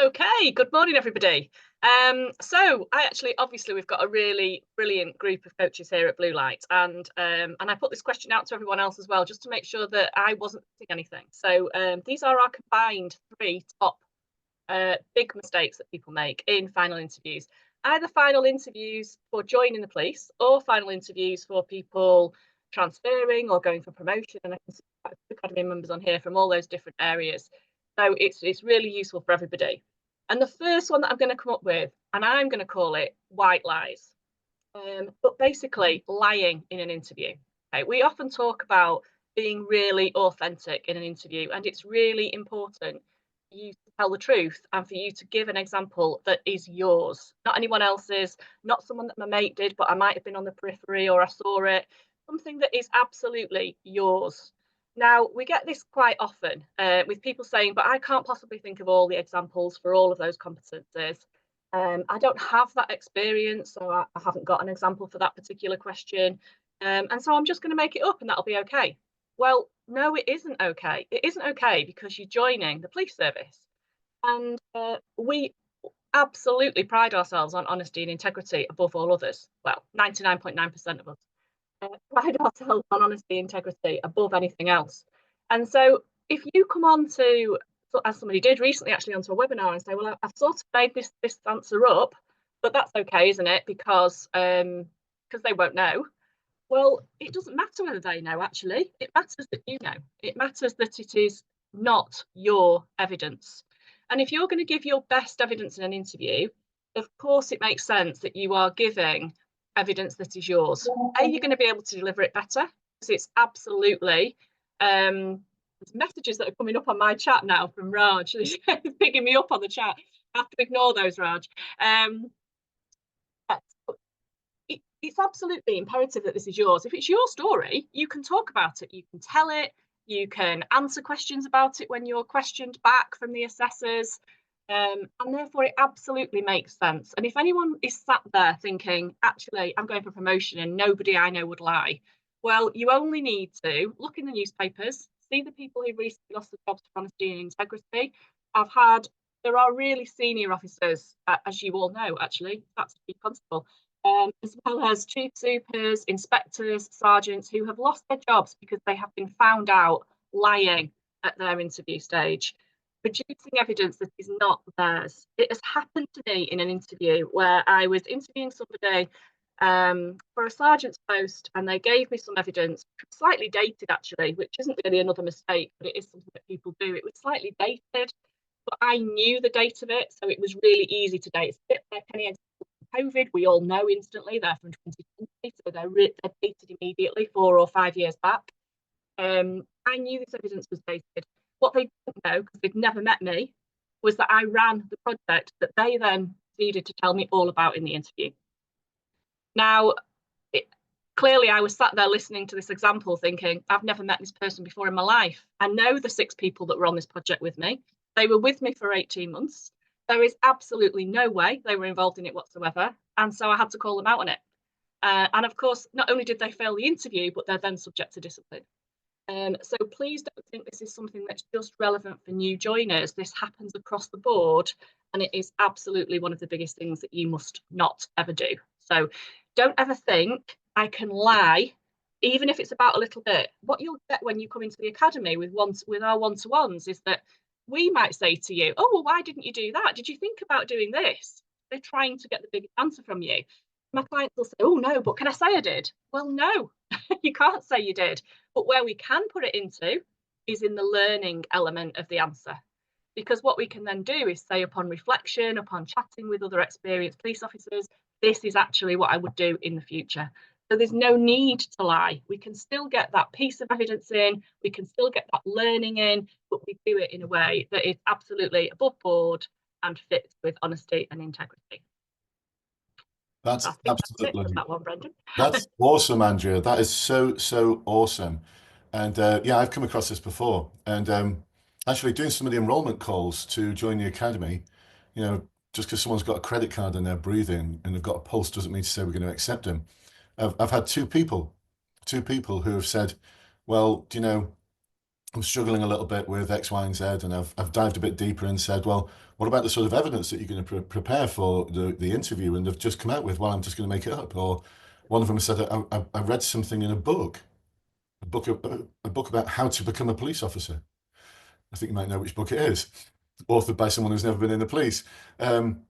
Okay, good morning, everybody. Obviously, we've got a really brilliant group of coaches here at Blue Light, and I put this question out to everyone else as well, just to make sure that I wasn't missing anything. These are our combined three top big mistakes that people make in final interviews. Either final interviews for joining the police, or final interviews for people transferring or going for promotion. And I can see quite a few academy members on here from all those different areas. So it's really useful for everybody. And the first one that I'm going to come up with, and I'm going to call it white lies. But basically, lying in an interview. Okay, we often talk about being really authentic in an interview, and it's really important for you to tell the truth and for you to give an example that is yours, not anyone else's, not someone that my mate did, but I might have been on the periphery or I saw it, something that is absolutely yours. Now, we get this quite often with people saying, but I can't possibly think of all the examples for all of those competencies. I don't have that experience, so I haven't got an example for that particular question. And so I'm just going to make it up and that'll be okay. Well, no, it isn't okay. It isn't okay because you're joining the police service. And we absolutely pride ourselves on honesty and integrity above all others. Well, 99.9% of us pride ourselves on honesty, integrity above anything else. And so if you come on to, as somebody did recently actually onto a webinar and say, well, I've sort of made this answer up, but that's okay, isn't it? Because they won't know. Well, it doesn't matter whether they know, actually. It matters that you know. It matters that it is not your evidence. And if you're going to give your best evidence in an interview, of course it makes sense that you are giving evidence that is yours. You're going to be able to deliver it better, because it's absolutely there's messages that are coming up on my chat now from Raj. He's picking me up on the chat. I have to ignore those, Raj. It's absolutely imperative that this is yours. If it's your story, you can talk about it, you can tell it, you can answer questions about it when you're questioned back from the assessors. And therefore it absolutely makes sense. And if anyone is sat there thinking, actually, I'm going for promotion and nobody I know would lie, well, you only need to look in the newspapers, see the people who recently lost their jobs for honesty and integrity. There are really senior officers, as you all know, actually, that's the chief constable, as well as chief supers, inspectors, sergeants who have lost their jobs because they have been found out lying at their interview stage, producing evidence that is not theirs. It has happened to me in an interview where I was interviewing somebody for a sergeant's post, and they gave me some evidence, slightly dated actually, which isn't really another mistake, but it is something that people do. It was slightly dated, but I knew the date of it, so it was really easy to date. It's a bit like any example of COVID. We all know instantly they're from 2020, so they're dated immediately 4 or 5 years back. I knew this evidence was dated. What they didn't know, because they'd never met me, was that I ran the project that they then needed to tell me all about in the interview. Now, clearly I was sat there listening to this example thinking, I've never met this person before in my life. I know the 6 people that were on this project with me. They were with me for 18 months. There is absolutely no way they were involved in it whatsoever. And so I had to call them out on it. And of course, not only did they fail the interview, but they're then subject to discipline. So please don't think this is something that's just relevant for new joiners. This happens across the board, and it is absolutely one of the biggest things that you must not ever do. So don't ever think I can lie, even if it's about a little bit. What you'll get when you come into the academy with our one-to-ones is that we might say to you, oh, well, why didn't you do that? Did you think about doing this? They're trying to get the biggest answer from you. My clients will say, oh, no, but can I say I did? Well, no, you can't say you did. But where we can put it into is in the learning element of the answer. Because what we can then do is say, upon reflection, upon chatting with other experienced police officers, this is actually what I would do in the future. So there's no need to lie. We can still get that piece of evidence in, we can still get that learning in, but we do it in a way that is absolutely above board and fits with honesty and integrity. That's absolutely that's that one, Brendan. That's awesome, Andrea. That is so awesome. And yeah, I've come across this before. And actually doing some of the enrollment calls to join the academy, just because someone's got a credit card and they're breathing and they've got a pulse doesn't mean to say we're going to accept them. I've had two people who have said, well, I'm struggling a little bit with X, Y, and Z, and I've dived a bit deeper and said, well, what about the sort of evidence that you're going to prepare for the interview? And they've just come out with, well, I'm just going to make it up. Or one of them said, I read something in a book, a book about how to become a police officer. I think you might know which book it is, authored by someone who's never been in the police. And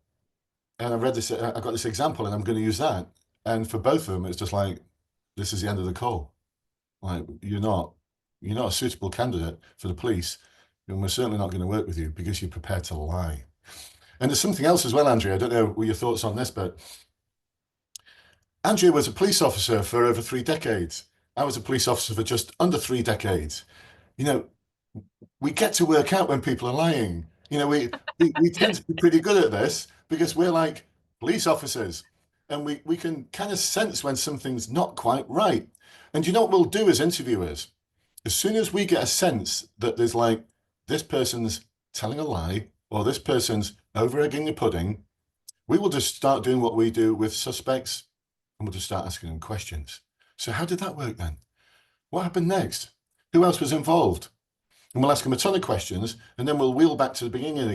I read this, I got this example, and I'm going to use that. And for both of them, it's just like, this is the end of the call. Like, you're not a suitable candidate for the police, and we're certainly not going to work with you because you're prepared to lie. And there's something else as well, Andrea. I don't know what your thoughts on this, but Andrea was a police officer for over 3 decades. I was a police officer for just under 3 decades. You know, we get to work out when people are lying. You know, we tend to be pretty good at this because we're like police officers, and we can kind of sense when something's not quite right. And you know what we'll do as interviewers? As soon as we get a sense that there's like, this person's telling a lie or this person's over egging the pudding, we will just start doing what we do with suspects, and we'll just start asking them questions. So how did that work then? What happened next? Who else was involved? And we'll ask them a ton of questions, and then we'll wheel back to the beginning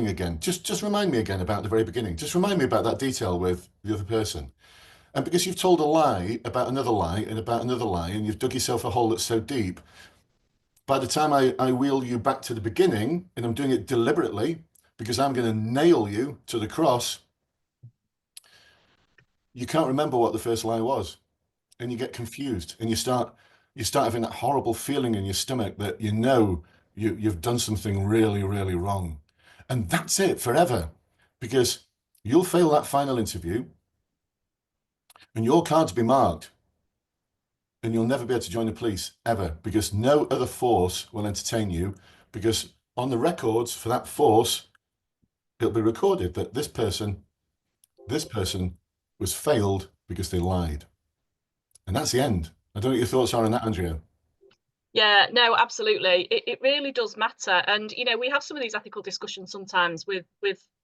again. Just remind me again about the very beginning. Just remind me about that detail with the other person. And because you've told a lie about another lie and about another lie, and you've dug yourself a hole that's so deep, by the time I wheel you back to the beginning, and I'm doing it deliberately because I'm going to nail you to the cross, you can't remember what the first lie was, and you get confused, and you start having that horrible feeling in your stomach that you've done something really, really wrong. And that's it forever, because you'll fail that final interview and your cards be marked, and you'll never be able to join the police ever, because no other force will entertain you, because on the records for that force, it'll be recorded that this person was failed because they lied. And that's the end. I don't know what your thoughts are on that, Andrea. Yeah, no, absolutely. It really does matter. And, we have some of these ethical discussions sometimes with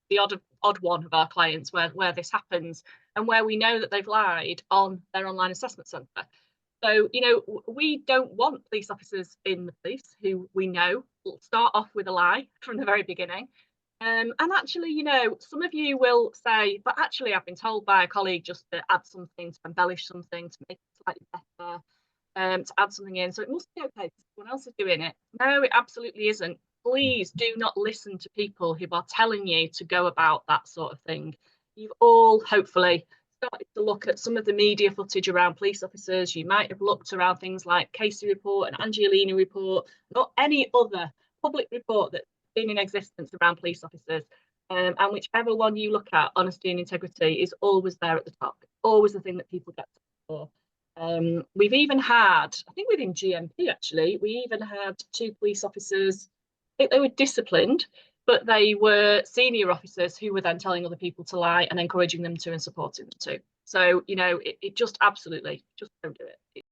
the odd one of our clients where this happens, and where we know that they've lied on their online assessment centre. So, we don't want police officers in the police who we know will start off with a lie from the very beginning. And actually, some of you will say, but actually, I've been told by a colleague just to add something, to embellish something, to make it slightly better, to add something in. So it must be okay because someone else is doing it. No, it absolutely isn't. Please do not listen to people who are telling you to go about that sort of thing. You've all hopefully started to look at some of the media footage around police officers. You might have looked around things like Casey report and Angiolini report, not any other public report that's been in existence around police officers. And whichever one you look at, honesty and integrity is always there at the top. Always the thing that people get for. We've even had, I think within GMP actually, we even had 2 police officers. I think they were disciplined, but they were senior officers who were then telling other people to lie and encouraging them to and supporting them to. So, it just absolutely, just don't do it.